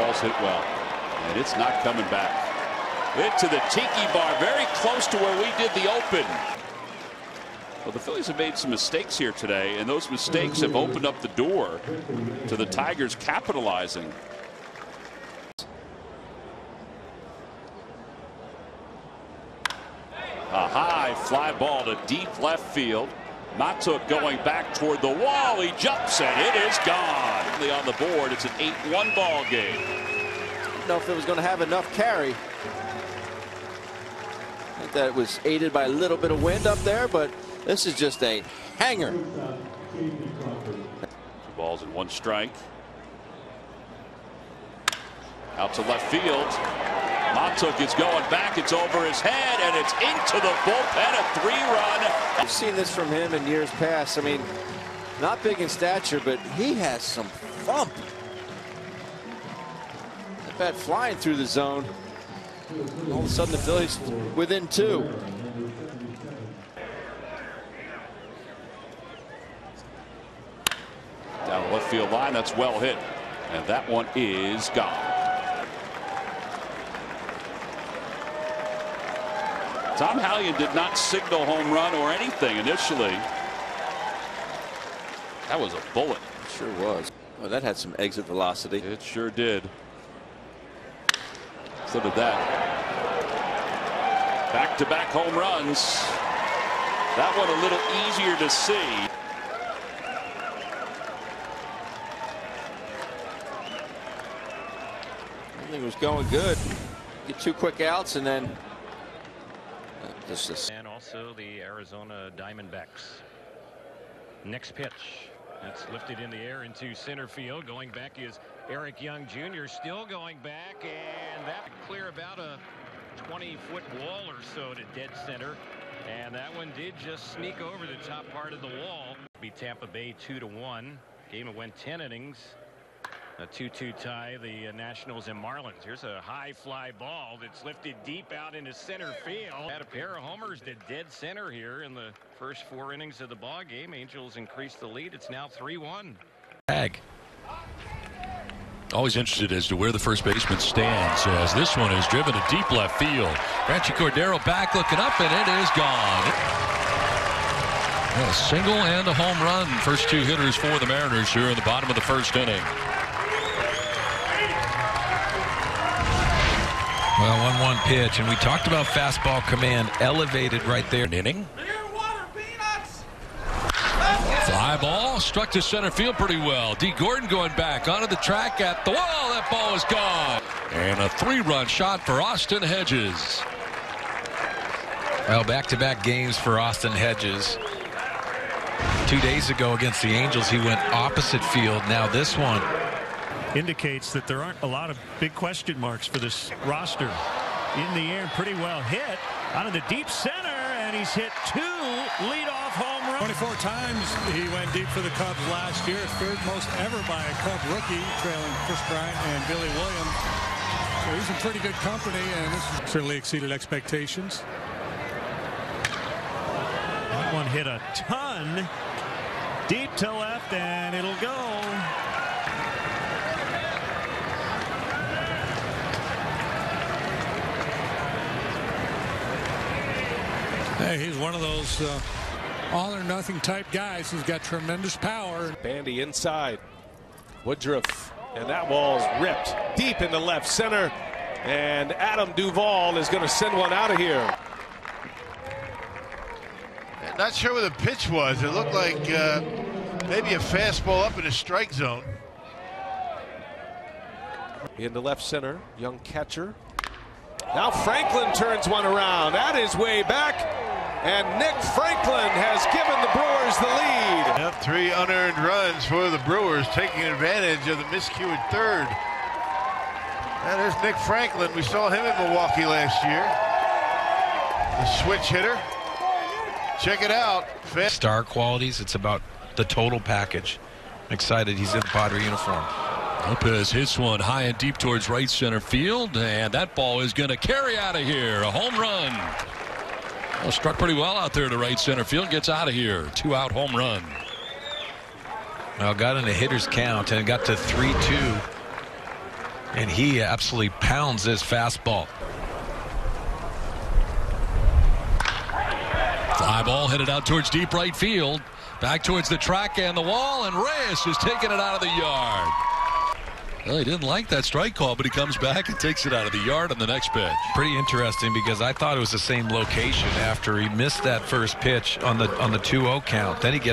ball's hit well, and it's not coming back. Into the tiki bar, very close to where we did the open. Well, the Phillies have made some mistakes here today, and those mistakes have opened up the door to the Tigers capitalizing. A high fly ball to deep left field. Matuk going back toward the wall. He jumps and it is gone. On the board, it's an 8-1 ball game. I don't know if it was going to have enough carry. I think that it was aided by a little bit of wind up there, but this is just a hanger. 2 balls and 1 strike. Out to left field. Matuk is going back. It's over his head, and it's into the bullpen. A 3-run. I've seen this from him in years past. I mean, not big in stature, but he has some thump. That bat flying through the zone. All of a sudden, the Phillies within 2. Down the left field line. That's well hit, and that one is gone. Tom Hallion did not signal home run or anything initially. That was a bullet. It sure was. Oh, that had some exit velocity. It sure did. So did that. Back-to-back home runs. That one a little easier to see. Everything was going good. Get 2 quick outs and then and also the Arizona Diamondbacks. Next pitch. That's lifted in the air into center field. Going back is Eric Young Jr. Still going back, and that clear about a 20-foot wall or so to dead center. And that one did just sneak over the top part of the wall. Be Tampa Bay 2-1. Game that went 10 innings. A 2-2 tie, the Nationals and Marlins. Here's a high fly ball that's lifted deep out into center field. Had a pair of homers to dead center here in the first 4 innings of the ball game. Angels increased the lead. It's now 3-1. Always interested as to where the first baseman stands, as this one is driven to deep left field. Franchi Cordero back looking up, and it is gone. A single and a home run. First 2 hitters for the Mariners here in the bottom of the first inning. Well, 1-1 pitch, and we talked about fastball command elevated right there. An inning. Fly ball struck to center field pretty well. D. Gordon going back onto the track at the wall. That ball is gone. And a 3-run shot for Austin Hedges. Well, back-to-back games for Austin Hedges. 2 days ago against the Angels, he went opposite field. Now this one indicates that there aren't a lot of big question marks for this roster. In the air, pretty well hit out of the deep center, and he's hit 2 leadoff home runs. 24 times he went deep for the Cubs last year, 3rd most ever by a Cub rookie, trailing Chris Bryant and Billy Williams. So he's in pretty good company, and this certainly exceeded expectations. That one hit a ton deep to left, and it'll go. Hey, he's one of those all or nothing type guys who's got tremendous power. Bandy inside. Woodruff, and that ball's ripped deep into left center, and Adam Duvall is going to send one out of here. Not sure where the pitch was. It looked like maybe a fastball up in the strike zone. Into left center, young catcher. Now Franklin turns one around. That is way back. And Nick Franklin has given the Brewers the lead. Yep, 3 unearned runs for the Brewers, taking advantage of the miscued 3rd. And there's Nick Franklin. We saw him in Milwaukee last year. The switch hitter. Check it out. Star qualities. It's about the total package. I'm excited he's in the Padre uniform. Lopez hits one high and deep towards right center field, and that ball is going to carry out of here. A home run. Well, struck pretty well out there to right center field. Gets out of here. 2-out home run. Well, got in a hitter's count and got to 3-2. And he absolutely pounds his fastball. Fly ball headed out towards deep right field. Back towards the track and the wall, and Reyes is taking it out of the yard. Well, he didn't like that strike call, but he comes back and takes it out of the yard on the next pitch. Pretty interesting, because I thought it was the same location after he missed that first pitch on the 2-0 count. Then he gets